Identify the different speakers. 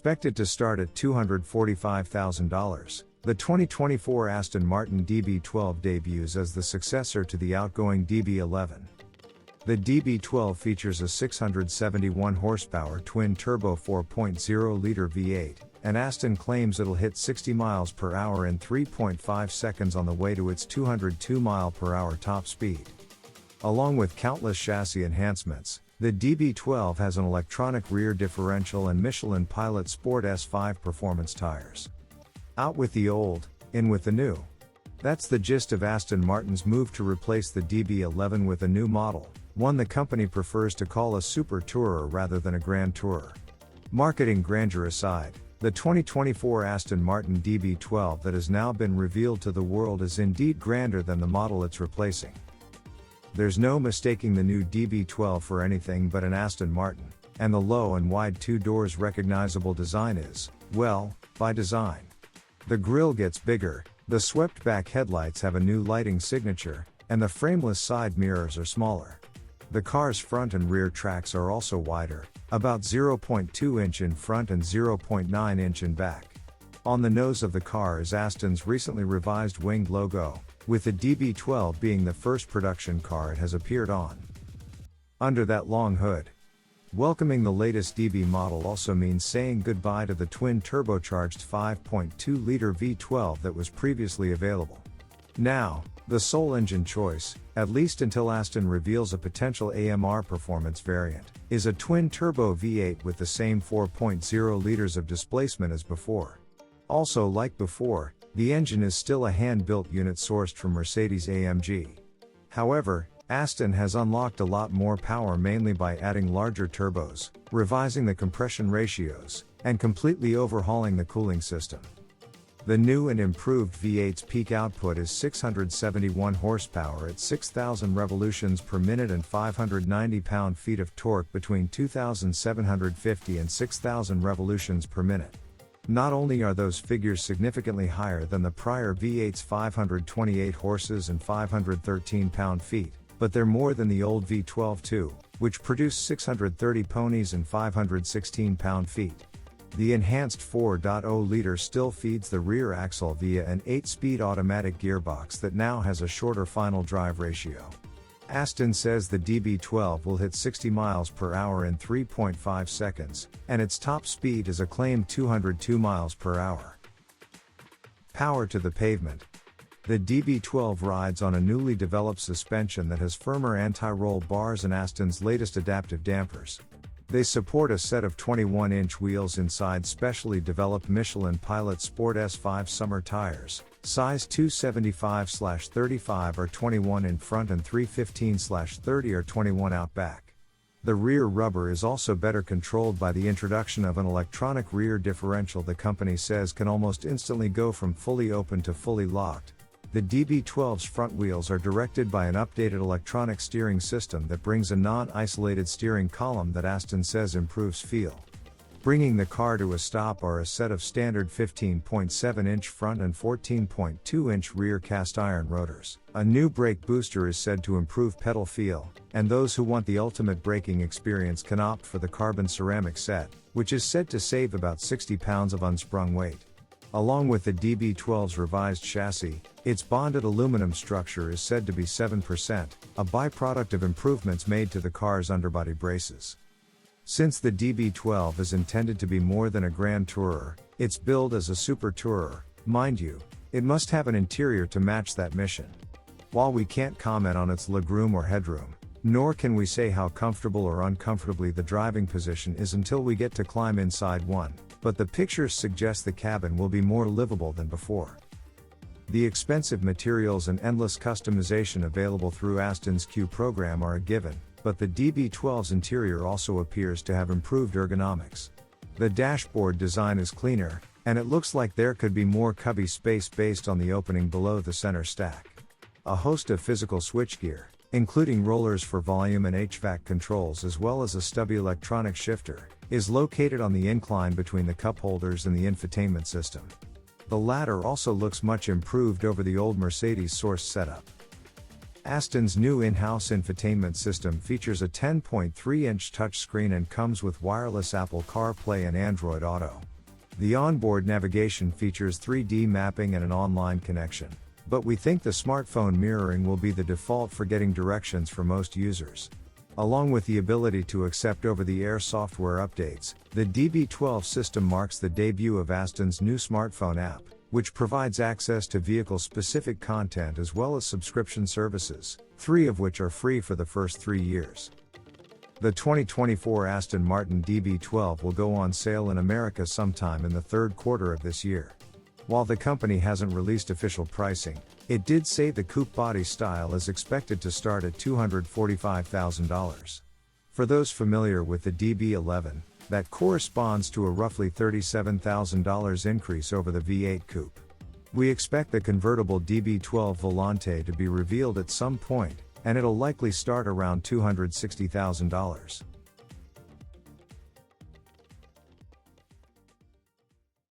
Speaker 1: expected to start at $245,000. The 2024 Aston Martin DB12 debuts as the successor to the outgoing DB11. The DB12 features a 671 horsepower twin-turbo 4.0-liter V8, and Aston claims it'll hit 60 miles per hour in 3.5 seconds on the way to its 202 mile/hour top speed. Along with countless chassis enhancements, the DB12 has an electronic rear differential and Michelin Pilot Sport S performance tires. Out with the old, in with the new. That's the gist of Aston Martin's move to replace the DB11 with a new model, one the company prefers to call a super tourer rather than a grand tourer. Marketing grandeur aside, the 2024 Aston Martin DB12 that has now been revealed to the world is indeed grander than the model it's replacing. There's no mistaking the new DB12 for anything but an Aston Martin, and the low and wide two doors recognizable design is, well, by design. The grille gets bigger, the swept-back headlights have a new lighting signature, and the frameless side mirrors are smaller. The car's front and rear tracks are also wider, about 0.2 inch in front and 0.9 inch in back. On the nose of the car is Aston's recently revised winged logo, with the DB12 being the first production car it has appeared on. Under that long hood, welcoming the latest DB model also means saying goodbye to the twin-turbocharged 5.2-liter V12 that was previously available. Now, the sole engine choice, at least until Aston reveals a potential AMR performance variant, is a twin-turbo V8 with the same 4.0 liters of displacement as before. Also, like before, the engine is still a hand-built unit sourced from Mercedes-AMG. However, Aston has unlocked a lot more power mainly by adding larger turbos, revising the compression ratios, and completely overhauling the cooling system. The new and improved V8's peak output is 671 horsepower at 6,000 revolutions per minute and 590 pound-feet of torque between 2,750 and 6,000 revolutions per minute. Not only are those figures significantly higher than the prior V8's 528 horses and 513 pound-feet, but they're more than the old V12 too, which produced 630 ponies and 516 pound-feet. The enhanced 4.0-liter still feeds the rear axle via an 8-speed automatic gearbox that now has a shorter final drive ratio. Aston says the DB12 will hit 60 miles per hour in 3.5 seconds, and its top speed is a claimed 202 miles per hour. Power to the pavement. The DB12 rides on a newly developed suspension that has firmer anti-roll bars and Aston's latest adaptive dampers. They support a set of 21-inch wheels inside specially developed Michelin Pilot Sport S summer tires, size 275/35 or 21 in front and 315/30 or 21 out back. The rear rubber is also better controlled by the introduction of an electronic rear differential the company says can almost instantly go from fully open to fully locked. The DB12's front wheels are directed by an updated electronic steering system that brings a non-isolated steering column that Aston says improves feel. Bringing the car to a stop are a set of standard 15.7-inch front and 14.2-inch rear cast-iron rotors. A new brake booster is said to improve pedal feel, and those who want the ultimate braking experience can opt for the carbon ceramic set, which is said to save about 60 pounds of unsprung weight. Along with the DB12's revised chassis, its bonded aluminum structure is said to be 7%, a byproduct of improvements made to the car's underbody braces. Since the DB12 is intended to be more than a grand tourer, it's billed as a super tourer. Mind you, it must have an interior to match that mission. While we can't comment on its legroom or headroom, nor can we say how comfortable or uncomfortably the driving position is until we get to climb inside one, but the pictures suggest the cabin will be more livable than before. The expensive materials and endless customization available through Aston's Q program are a given, but the DB12's interior also appears to have improved ergonomics. The dashboard design is cleaner, and it looks like there could be more cubby space based on the opening below the center stack. A host of physical switchgear, including rollers for volume and HVAC controls as well as a stubby electronic shifter, is located on the incline between the cup holders and the infotainment system. The latter also looks much improved over the old Mercedes source setup. Aston's new in-house infotainment system features a 10.3-inch touchscreen and comes with wireless Apple CarPlay and Android Auto. The onboard navigation features 3D mapping and an online connection, but we think the smartphone mirroring will be the default for getting directions for most users. Along with the ability to accept over-the-air software updates, the DB12 system marks the debut of Aston's new smartphone app, which provides access to vehicle-specific content as well as subscription services, 3 of which are free for the first 3 years. The 2024 Aston Martin DB12 will go on sale in America sometime in the third quarter of this year. While the company hasn't released official pricing, it did say the coupe body style is expected to start at $245,000. For those familiar with the DB11, that corresponds to a roughly $37,000 increase over the V8 coupe. We expect the convertible DB12 Volante to be revealed at some point, and it'll likely start around $260,000.